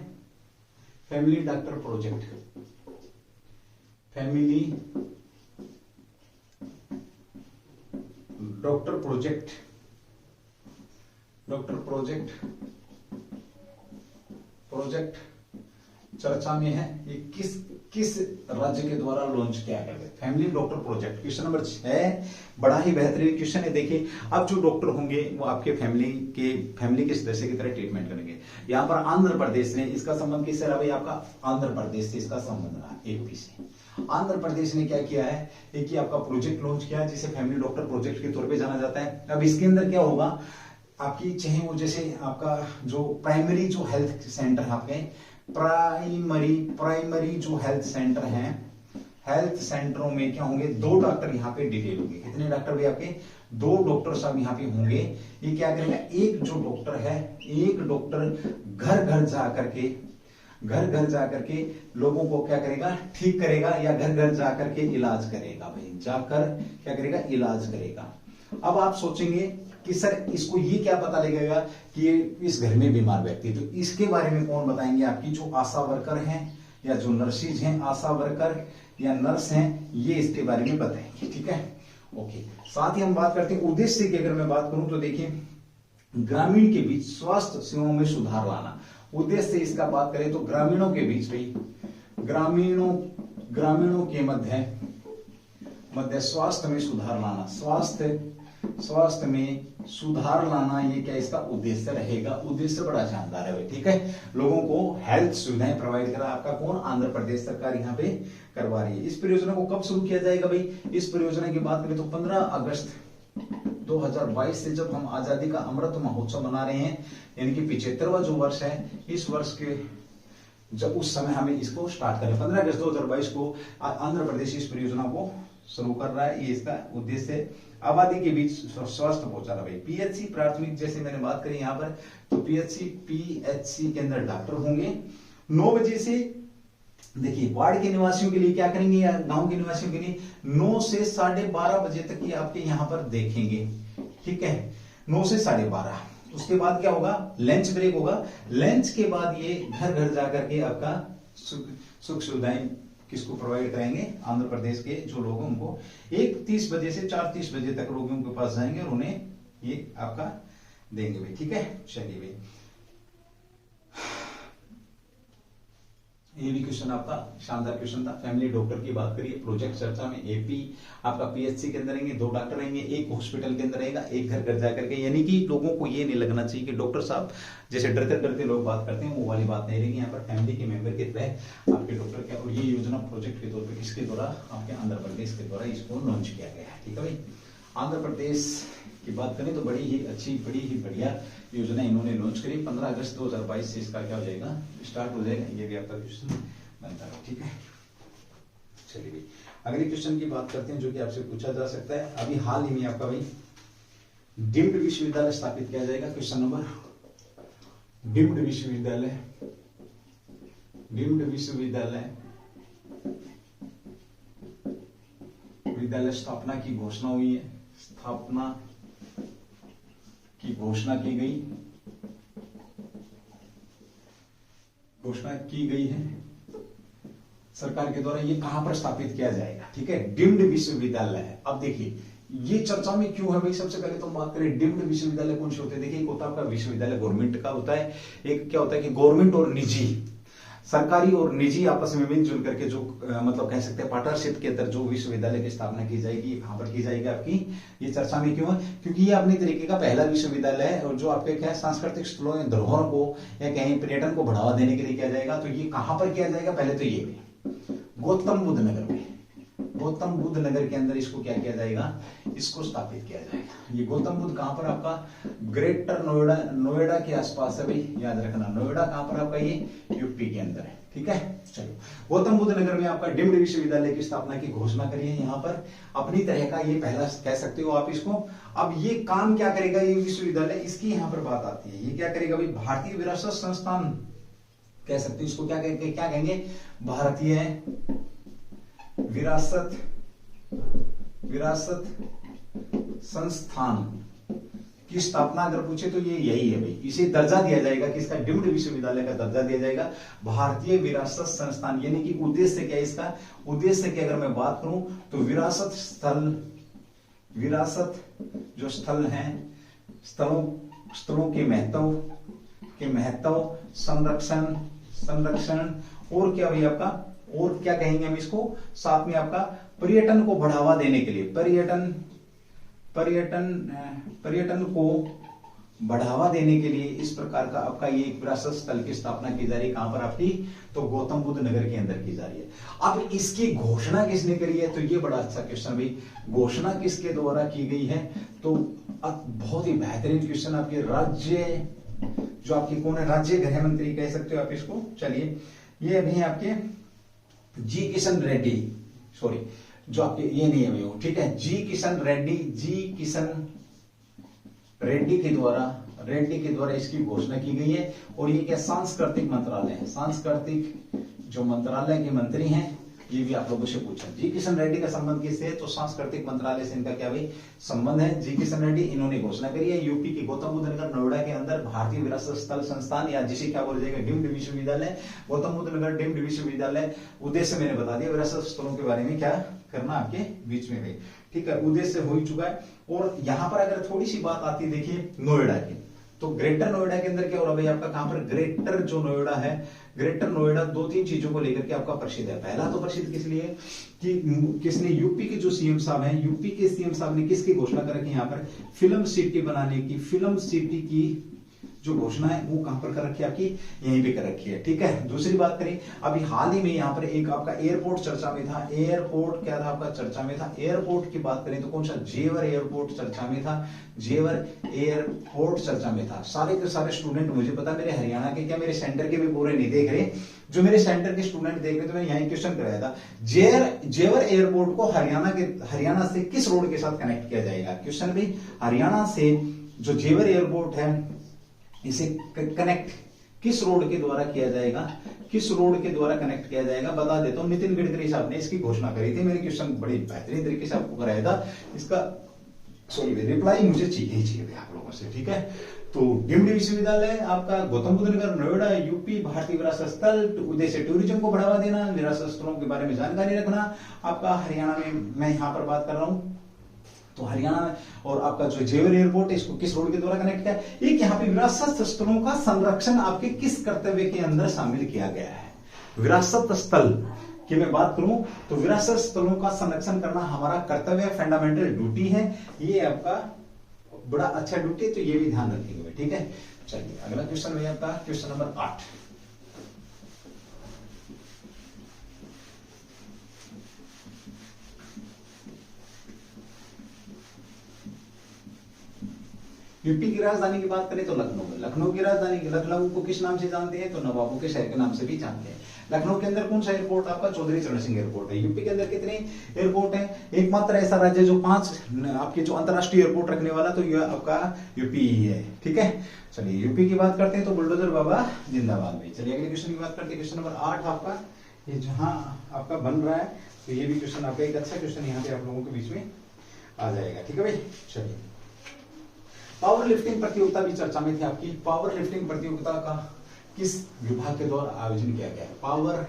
Family doctor project, family doctor project, project चर्चा में है। ये किस राज्य के द्वारा लॉन्च किया गया है? Family doctor project. Question number 6 बड़ा ही बेहतरीन क्वेश्चन है। देखिए अब जो डॉक्टर होंगे वो आपके फैमिली के सदस्य की तरह ट्रीटमेंट करेंगे। यहाँ पर आंध्र प्रदेश ने इसका संबंध किससे रहा भाई? आपका आंध्र प्रदेश से इसका संबंध रहा, यूपी से। आंध्र प्रदेश ने क्या किया है? एक ही आपका प्रोजेक्ट लॉन्च किया है जिसे फैमिली डॉक्टर प्रोजेक्ट के तौर पर जाना जाता है। अब इसके अंदर क्या होगा? आपकी चाहे वो जैसे आपका जो प्राइमरी जो हेल्थ सेंटर है, आपके प्राइमरी जो हेल्थ सेंटर हैं, हेल्थ सेंटरों में क्या होंगे? 2 डॉक्टर यहाँ पे डिटेल होंगे। कितने डॉक्टर भी आपके? 2 डॉक्टर सब यहाँ पे होंगे। ये क्या करेगा? एक जो डॉक्टर है, एक डॉक्टर घर घर जा करके लोगों को क्या करेगा? ठीक करेगा, या घर घर जा करके इलाज करेगा भाई। जाकर क्या करेगा? इलाज करेगा। अब आप सोचेंगे कि सर इसको ये क्या पता लगेगा कि ये इस घर में बीमार व्यक्ति? तो इसके बारे में कौन बताएंगे? आपकी जो आशा वर्कर हैं या जो नर्सिस हैं, आशा वर्कर या नर्स हैं, ये इसके बारे में बताएंगे। ठीक है, ओके। साथ ही हम बात करते हैं उद्देश्य की। अगर मैं बात करूं तो देखिए ग्रामीण के बीच स्वास्थ्य सेवाओं में सुधार लाना। उद्देश्य इसका बात करें तो ग्रामीणों के बीच भाई, ग्रामीणों के मध्य स्वास्थ्य में सुधार लाना, स्वास्थ्य में सुधार लाना, ये क्या इसका उद्देश्य रहेगा? उद्देश्य बड़ा शानदार है भाई। ठीक है, लोगों को हेल्थ सुविधाएं प्रोवाइड करा आपका कौन? आंध्र प्रदेश सरकार यहाँ पे करवा रही है। इस परियोजना को कब शुरू किया जाएगा भाई? इस परियोजना की बात करें तो 15 अगस्त 2022 से, जब हम आजादी का अमृत महोत्सव मना रहे हैं, यानी कि 75वां जो वर्ष है, इस वर्ष के जब उस समय हमें इसको स्टार्ट करें 15 अगस्त 2022 को आंध्र प्रदेश इस परियोजना को शुरू कर रहा है। ये इसका उद्देश्य आबादी के बीच स्वास्थ्य पहुंचाना भाई। पीएचसी प्राथमिक, जैसे मैंने बात करी यहाँ पर, तो पीएचसी के अंदर डॉक्टर होंगे 9 बजे से। देखिए वार्ड के निवासियों के लिए क्या करेंगे या गांव के निवासियों के लिए 9 से 12:30 बजे तक ये आपके यहाँ पर देखेंगे। ठीक है, 9 से 12:30। उसके बाद क्या होगा? लंच ब्रेक होगा। लंच के बाद ये घर घर जाकर के आपका सुख सुविधाएं किसको प्रोवाइड कराएंगे? आंध्र प्रदेश के जो लोग हैं उनको 1:30 बजे से 4:30 बजे तक रोगियों के पास जाएंगे और उन्हें ये आपका देंगे भाई। ठीक है, चलिए भाई ये भी क्वेश्चन आपका शानदार क्वेश्चन था। फैमिली डॉक्टर की बात करिए, प्रोजेक्ट चर्चा में एपी आपका पीएचसी के अंदर रहेंगे, 2 डॉक्टर रहेंगे, एक हॉस्पिटल के अंदर रहेगा, एक घर घर जाकर के, यानी कि लोगों को ये नहीं लगना चाहिए कि डॉक्टर साहब जैसे डरते डरते लोग बात करते हैं, वो वाली बात नहीं रहेगी। यहाँ पर फैमिली के मेंबर के तहत आपके डॉक्टर क्या, और ये योजना प्रोजेक्ट के तौर पर किसके द्वारा, आपके आंध्र प्रदेश के द्वारा इसको लॉन्च किया गया है। ठीक है भाई, आंध्र प्रदेश की बात करें तो बड़ी ही अच्छी, बड़ी ही बढ़िया योजना इन्होंने लॉन्च करी। 15 अगस्त 2022 से इसका क्या हो जाएगा, स्टार्ट हो जाएगा। ये भी आपका क्वेश्चन बनता है। ठीक है, चलिए भाई अगले क्वेश्चन की बात करते हैं जो कि आपसे पूछा जा सकता है। अभी हाल ही में आपका भाई डीम्ड विश्वविद्यालय स्थापित किया जाएगा। क्वेश्चन नंबर, डीम्ड विश्वविद्यालय, डीम्ड विश्वविद्यालय विद्यालय स्थापना की घोषणा हुई है, स्थापना की घोषणा की गई, घोषणा की गई है सरकार के द्वारा। ये कहां पर स्थापित किया जाएगा, ठीक है, डीम्ड विश्वविद्यालय है। अब देखिए ये चर्चा में क्यों है भाई, सबसे पहले तो हम बात करें डीम्ड विश्वविद्यालय कौन से होते हैं। देखिए एक होता है आपका विश्वविद्यालय गवर्नमेंट का होता है, एक क्या होता है कि गवर्नमेंट और निजी, सरकारी और निजी आपस में मिलजुल करके जो मतलब कह सकते हैं पार्टनरशिप के अंदर जो विश्वविद्यालय की स्थापना की जाएगी, ये कहां पर की जाएगी आपकी, ये चर्चा में क्यों है, क्योंकि ये अपने तरीके का पहला विश्वविद्यालय है और जो आपके क्या सांस्कृतिक स्थलों या धरोहर को या कहीं पर्यटन को बढ़ावा देने के लिए किया जाएगा। तो ये कहां पर किया जाएगा, पहले तो ये गौतम बुद्ध नगर में, गौतम बुद्ध नगर के अंदर इसको क्या किया जाएगा, इसको स्थापित किया जाएगा। ये गौतम बुद्ध कहां पर, आपका ग्रेटर नोएडा, नोएडा के आसपास है भाई, याद रखना। नोएडा कहां पर आपका, ये यूपी के अंदर है। ठीक है, चलो गौतम बुद्ध नगर में आपका डीम्ड विश्वविद्यालय की स्थापना की घोषणा करी है। यहाँ पर अपनी तरह का ये पहला कह सकते हो आप इसको। अब ये काम क्या करेगा ये विश्वविद्यालय, इसकी यहाँ पर बात आती है। ये क्या करेगा भाई, भारतीय विरासत संस्थान कह सकते हैं इसको, क्या कहेंगे, भारतीय विरासत, विरासत संस्थान की स्थापना अगर पूछे तो ये यही है भाई। इसे दर्जा दिया जाएगा, किसका, डीम्ड विश्वविद्यालय का दर्जा दिया जाएगा भारतीय विरासत संस्थान। यानी कि उद्देश्य क्या है इसका, उद्देश्य की अगर मैं बात करूं तो विरासत स्थल, विरासत जो स्थल हैं, स्थलों के महत्व, संरक्षण और क्या भाई आपका, और क्या कहेंगे हम इसको, साथ में आपका पर्यटन को बढ़ावा देने के लिए, पर्यटन को बढ़ावा देने के लिए इस प्रकार का आपका ये विरासत स्थल की स्थापना की जा रही है। कहां पर आपकी, तो गौतम बुद्ध नगर के अंदर की जा रही है। अब इसकी घोषणा किसने करी है, तो ये बड़ा अच्छा क्वेश्चन भाई, घोषणा किसके द्वारा की गई है, तो बहुत ही बेहतरीन क्वेश्चन। आपके राज्य जो आपके कौन है, राज्य गृह मंत्री कह सकते हो आप इसको। चलिए ये अभी आपके जी किशन रेड्डी, सॉरी जो आपके ये नहीं है वो, ठीक है, जी किशन रेड्डी के द्वारा इसकी घोषणा की गई है। और ये क्या, सांस्कृतिक मंत्रालय है, सांस्कृतिक जो मंत्रालय के मंत्री हैं, ये भी आप लोगों से पूछा। जी किशन रेड्डी का संबंध किससे है, तो सांस्कृतिक मंत्रालय से इनका क्या भाई संबंध है। जी किशन रेड्डी इन्होंने घोषणा करी है यूपी के गौतम बुद्ध नगर नोएडा के अंदर भारतीय विरासत स्थल संस्थान, या जिसे क्या बोला जाएगा, डीम्ड विश्वविद्यालय, गौतम बुद्ध नगर डीम्ड विश्वविद्यालय। उद्देश्य मैंने बता दिया, विरासत स्थलों के बारे में क्या करना आपके बीच में भाई, ठीक है, उद्देश्य हो ही चुका है। और यहां पर अगर थोड़ी सी बात आती है, देखिए नोएडा की, तो ग्रेटर नोएडा के अंदर क्या हो रहा है भाई आपका, कहां पर, ग्रेटर जो नोएडा है, ग्रेटर नोएडा 2-3 चीजों को लेकर के आपका प्रसिद्ध है। पहला तो प्रसिद्ध किस लिए कि किसने, यूपी के जो सीएम साहब हैं, यूपी के सीएम साहब ने किसकी घोषणा कर रखी है यहाँ पर, फिल्म सिटी बनाने की, फिल्म सिटी की जो घोषणा है वो कहां पर कर रखी है आपकी, यहीं पे कर रखी है। ठीक है, दूसरी बात करें, अभी हाल ही में यहाँ पर एक आपका एयरपोर्ट चर्चा में था, एयरपोर्ट क्या था आपका चर्चा में था, एयरपोर्ट की बात करें तो कौन सा, जेवर एयरपोर्ट चर्चा में था, जेवर एयरपोर्ट चर्चा में था। सारे के सारे स्टूडेंट, मुझे पता मेरे हरियाणा के, क्या मेरे सेंटर के भी पूरे नहीं देख रहे, जो मेरे सेंटर के स्टूडेंट देख रहे, तो मैंने यहाँ क्वेश्चन कराया था, जेवर एयरपोर्ट को हरियाणा से किस रोड के साथ कनेक्ट किया जाएगा। क्वेश्चन भी, हरियाणा से जो जेवर एयरपोर्ट है इसे कनेक्ट किस रोड के द्वारा किया जाएगा, किस रोड के द्वारा कनेक्ट किया जाएगा, बता देता हूं। नितिन गडकरी साहब ने इसकी घोषणा करी थी, मैंने क्वेश्चन बड़ी बेहतरीन तरीके से आपको कराया था। इसका सॉरी रिप्लाई मुझे चाहिए आप लोगों से, ठीक है। तो डीम्ड विश्वविद्यालय आपका गौतम बुद्ध नगर नोएडा यूपी, भारतीय विरासत स्थल, उद्देश्य टूरिज्म को बढ़ावा देना, विरासत स्थलों के बारे में जानकारी रखना। आपका हरियाणा में मैं यहाँ पर बात कर रहा हूँ, तो हरियाणा में, और आपका जो जेवर एयरपोर्ट है इसको किस रोड के द्वारा कनेक्ट किया, एक यहाँ पे विरासत स्थलों का संरक्षण आपके किस कर्तव्य के अंदर शामिल किया गया है। विरासत स्थल की मैं बात करूं तो विरासत स्थलों का संरक्षण करना हमारा कर्तव्य, फंडामेंटल ड्यूटी है। ये आपका बड़ा अच्छा ड्यूटी है, तो ये भी ध्यान रखेंगे। ठीक है, चलिए अगला क्वेश्चन है आपका क्वेश्चन नंबर 8। यूपी की राजधानी की बात करें तो लखनऊ है। लखनऊ की राजधानी, लखनऊ को किस नाम से जानते हैं? तो नवाबों के शहर के नाम से भी जानते हैं। लखनऊ के अंदर कौन सा एयरपोर्ट? आपका चौधरी चरण सिंह एयरपोर्ट है। यूपी के अंदर कितने एयरपोर्ट है? एकमात्र ऐसा राज्य जो 5 आपके जो अंतरराष्ट्रीय एयरपोर्ट रखने वाला, तो यह आपका यूपी ही है। ठीक है, चलिए यूपी की बात करते हैं तो बुलडोजर बाबा जिंदाबाद भाई। चलिए अगले क्वेश्चन की बात करते हैं, क्वेश्चन नंबर 8 आपका, ये जहां आपका बन रहा है, तो ये भी क्वेश्चन आपका एक अच्छा क्वेश्चन यहाँ पे आप लोगों के बीच में आ जाएगा। ठीक है भाई, चलिए पावर लिफ्टिंग प्रतियोगिता भी चर्चा में थी आपकी। पावर लिफ्टिंग प्रतियोगिता का किस विभाग के द्वारा आयोजन किया गया है? पावर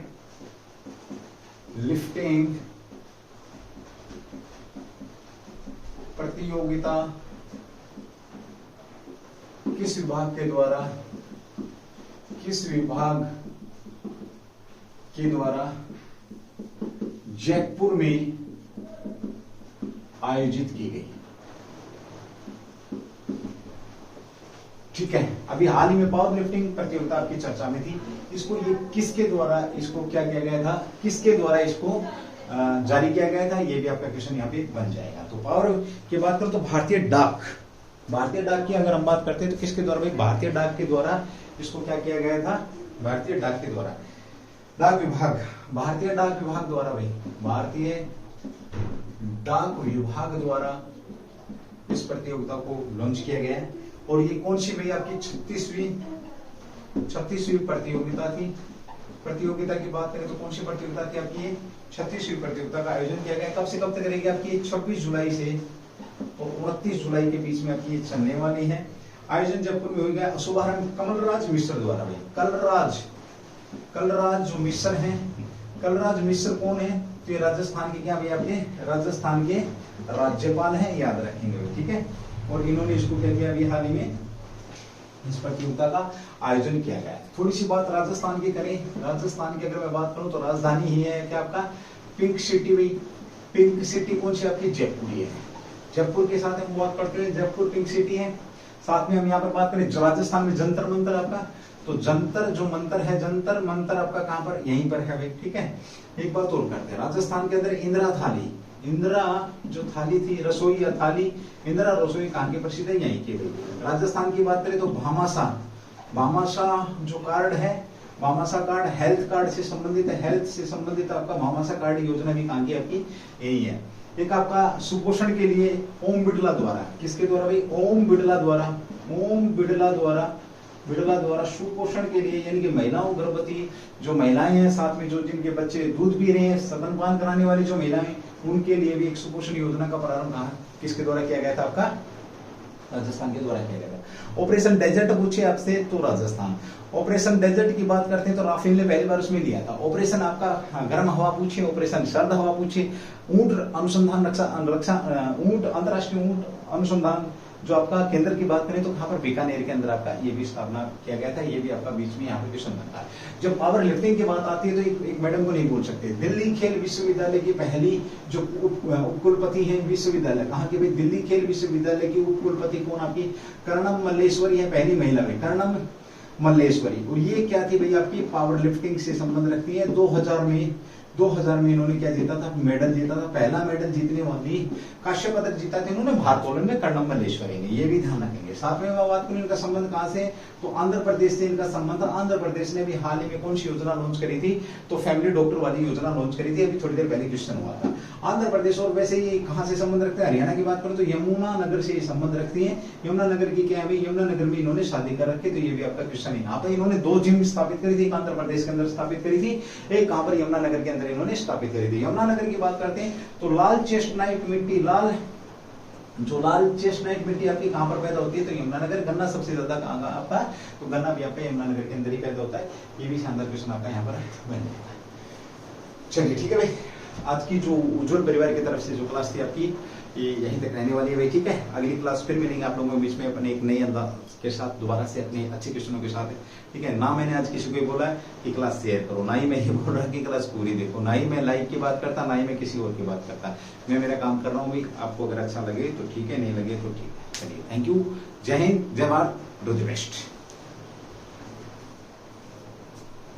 लिफ्टिंग प्रतियोगिता किस विभाग के द्वारा जयपुर में आयोजित की गई। ठीक है, अभी हाल ही में पावर लिफ्टिंग प्रतियोगिता आपकी चर्चा में थी। इसको ये किसके द्वारा इसको क्या किया गया था, किसके द्वारा इसको जारी किया गया था, ये भी आपका क्वेश्चन यहाँ पे बन जाएगा। तो पावर की बात करो तो भारतीय डाक की अगर हम बात करते हैं तो किसके द्वारा? भाई भारतीय डाक के द्वारा इसको क्या किया गया था? भारतीय डाक के द्वारा, डाक विभाग, भारतीय डाक विभाग द्वारा, भाई भारतीय डाक विभाग द्वारा इस प्रतियोगिता को लॉन्च किया गया है। और ये कौन सी भाई आपकी 36वीं प्रतियोगिता थी। प्रतियोगिता की बात करें तो कौन सी प्रतियोगिता थी आपकी? 36वीं प्रतियोगिता का आयोजन किया गया। कब से कब तक रहेगी आपकी? 26 जुलाई से और 29 जुलाई के बीच में आपकी ये चलने वाली है। आयोजन जयपुर में हो गया। शुभारंभ कलराज मिश्र द्वारा। भाई कलराज जो मिश्र हैं, कलराज मिश्र कौन है? तो ये राजस्थान के क्या भाई आपके राजस्थान के राज्यपाल हैं, याद रखेंगे भाई। ठीक है, और इन्होंने इसको क्या किया? अभी हाल ही में इस प्रतियोगिता का आयोजन किया गया। थोड़ी सी बात राजस्थान की करें। राजस्थान की अगर मैं बात करूं तो राजधानी ही है क्या आपका? Pink city. भाई पिंक सिटी कौन सी आपकी? जयपुर ही है। जयपुर के साथ हम बात करते हैं, जयपुर पिंक सिटी है। साथ में हम यहाँ पर बात करें राजस्थान में जंतर मंतर आपका, तो जंतर जो मंतर है, जंतर मंतर आपका कहां पर? यहीं पर है भाई। ठीक है, एक बात और करते हैं, राजस्थान के अंदर इंदिरा थाली, इंदिरा जो थाली थी, रसोई या थाली, इंदिरा रसोई कहां की प्रसिद्ध है? यहीं की भाई। राजस्थान की बात करें तो भामाशाह जो कार्ड है, भामाशाह कार्ड हेल्थ कार्ड से संबंधित है, हेल्थ से संबंधित आपका भामाशाह कार्ड योजना भी कहां की? आपकी यही है। एक आपका सुपोषण के लिए ओम बिड़ला द्वारा, किसके द्वारा भाई? ओम बिड़ला द्वारा सुपोषण के लिए, यानी कि महिलाओं, गर्भवती जो महिलाएं हैं, साथ में जो जिनके बच्चे दूध पी रहे हैं, स्तनपान कराने वाली जो महिलाएं, उनके लिए भी एक सुपोषण योजना का प्रारंभ कहा किसके द्वारा किया गया था? आपका राजस्थान के द्वारा किया गया था। ऑपरेशन डेजर्ट पूछे आपसे तो राजस्थान। ऑपरेशन डेजर्ट की बात करते हैं तो राफेल ने पहली बार उसमें लिया था। ऑपरेशन आपका गर्म हवा पूछे, ऑपरेशन सर्द हवा पूछे, ऊंट अनुसंधान ऊंट अंतरराष्ट्रीय ऊंट अनुसंधान जो आपका केंद्र की बात करें तो कहां पर? बीकानेर के अंदर आपका ये भी स्थापना किया गया था। ये भी आपका बीच में यहाँ पे क्वेश्चन बनता है। जब पावर लिफ्टिंग की बात आती है तो एक मैडम को नहीं बोल सकते। दिल्ली खेल विश्वविद्यालय की पहली जो उपकुलपति है विश्वविद्यालय, कहाँ की भाई? दिल्ली खेल विश्वविद्यालय की उपकुलपति कौन? आपकी कर्णम मल्लेश्वरी है, पहली महिला में कर्णम मल्लेश्वरी। और ये क्या थी भाई? आपकी पावर लिफ्टिंग से संबंध रखती है। 2000 में इन्होंने क्या जीता था? मेडल जीता था। पहला मेडल जीतने वाली कांस्य पदक जीता था इन्होंने भारोत्तोलन में कर्णम मल्लेश्वरी ने। ये भी ध्यान रखेंगे। साथ में मैं बात करूं इनका संबंध कहां से? तो आंध्र प्रदेश से इनका संबंध। आंध्र प्रदेश ने भी हाल ही में कौन सी योजना लॉन्च करी थी? तो फैमिली डॉक्टर वाली योजना लॉन्च करी थी। अभी थोड़ी देर पहले क्वेश्चन हुआ था। आंध्र प्रदेश, और वैसे ये कहां से संबंध रखते हैं? हरियाणा की बात करूं तो यमुनानगर से संबंध रखती है। यमुनानगर की क्या है? यमुनानगर में इन्होंने शादी कर रखी, तो ये भी आपका क्वेश्चन है। यहाँ पर इन्होंने 2 जिम स्थापित करी थी, आंध्र प्रदेश के अंदर स्थापित करी थी, एक कहां पर? यमुनानगर के अंदर इन्होंने स्थापित करी थी। यमुनानगर की बात करते हैं तो लाल चेस्टनट मिट्टी, लाल चेस्टनट मिट्टी आपकी कहां पर पैदा होती है? तो यमुनानगर। गन्ना सबसे ज्यादा कहां का आपका? तो गन्ना भी आपका यमुनानगर के अंदर ही पैदा होता है। ये भी शानदार क्वेश्चन आपका यहाँ पर बन जाता है। चलिए ठीक है भाई, आज की जो उज्जवल परिवार की तरफ से जो क्लास थी आपकी, ये यहीं तक रहने वाली है भाई, ठीक है। अगली क्लास फिर मिलेंगे आप लोगों के बीच में अपने एक नई अंदाज के साथ, दोबारा से अपने अच्छे क्वेश्चनों के साथ, ठीक है। ना मैंने आज किसी को ये बोला है कि क्लास शेयर करो, ना ही मैं ये बोल रहा कि क्लास पूरी देखो, ना ही मैं लाइव की बात करता, ना ही मैं किसी और की बात करता। मैं मेरा काम कर रहा हूँ भाई, आपको अगर अच्छा लगे तो ठीक है, नहीं लगे तो ठीक है। चलिए, थैंक यू, जय हिंद, जय भारत, डू द बेस्ट।